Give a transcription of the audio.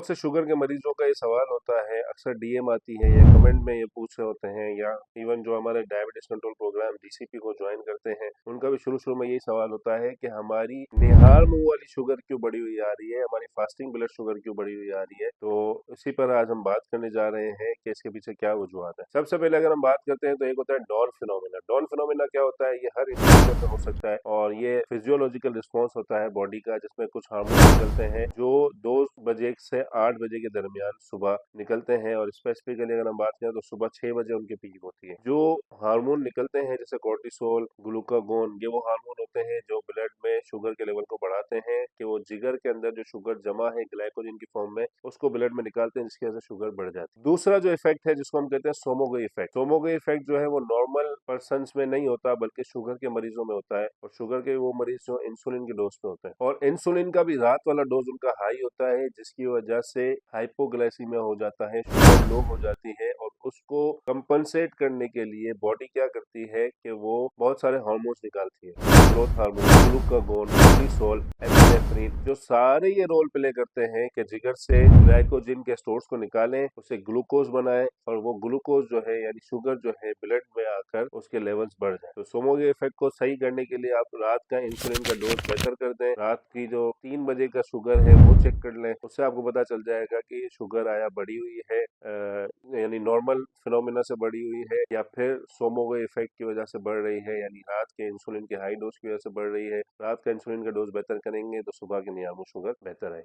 बहुत से शुगर के मरीजों का ये सवाल होता है, अक्सर डीएम आती है या कमेंट में ये पूछ रहे होते हैं, या इवन जो हमारे डायबिटीज कंट्रोल प्रोग्राम डीसीपी को ज्वाइन करते हैं, उनका भी शुरू में यही सवाल होता है कि हमारी निहार मुंह वाली शुगर क्यों बढ़ी हुई आ रही है, हमारी फास्टिंग ब्लड शुगर क्यों बढ़ी हुई आ रही है। तो इसी पर आज हम बात करने जा रहे हैं कि इसके पीछे क्या वजूहत है। सबसे पहले अगर हम बात करते हैं तो एक होता है डॉन फिनोमिना। डॉन फिनोमिना क्या होता है? ये हर इंडिविजुअल में हो सकता है और ये फिजियोलॉजिकल रिस्पॉन्स होता है बॉडी का, जिसमें कुछ हार्मोन निकलते हैं जो 2 बजे से 8 बजे के दरमियान सुबह निकलते हैं। और स्पेसिफिकली अगर हम बात करें तो सुबह 6 बजे उनकी पीक होती है। जो हार्मोन निकलते हैं जैसे कोर्टिसोल, ग्लूकागोन, ये वो हार्मोन होते हैं जो ब्लड में शुगर के लेवल को बढ़ाते हैं कि वो जिगर के अंदर जो शुगर जमा है ग्लाइकोजन की फॉर्म में, उसको ब्लड में निकालते हैं, जिसकी वजह से शुगर बढ़ जाती है। दूसरा जो इफेक्ट है जिसको हम कहते हैं सोमोगो इफेक्ट। सोमोगो इफेक्ट जो है वो नॉर्मल पर्सन में नहीं होता बल्कि शुगर के मरीजों में होता है। और शुगर के वो मरीज जो इंसुलिन के डोज पे होते हैं, और इंसुलिन का भी रात वाला डोज उनका हाई होता है, जिसकी वजह से हाइपोग्लाइसीमिया हो जाता है, शुगर लो हो जाती है। और उसको कंपनसेट करने के लिए बॉडी क्या करती है कि वो बहुत सारे हार्मोन्स निकालती है, growth hormone, glucagon, cortisol, epinephrine, जो सारे ये रोल प्ले करते हैं कि जिगर से ग्लाइकोजन के स्टोर्स को निकालें, उसे ग्लूकोज बनाएं, और वो ग्लूकोज जो है यानी शुगर जो है ब्लड में आकर उसके लेवल्स बढ़ जाए। तो सोमोगो इफेक्ट को सही करने के लिए आप रात का इंसुलिन का डोज बेहतर कर दें। रात की जो 3 बजे का शुगर है वो चेक कर लें, उससे आपको पता चल जाएगा कि शुगर आया बढ़ी हुई है, यानी नॉर्मल फिनोमिना से बढ़ी हुई है, या फिर सोमोगो इफेक्ट की वजह से बढ़ रही है, यानी रात के इंसुलिन के हाई डोज की वजह से बढ़ रही है। रात का इंसुलिन का डोज बेहतर करेंगे तो सुबह की नियामत शुगर बेहतर है।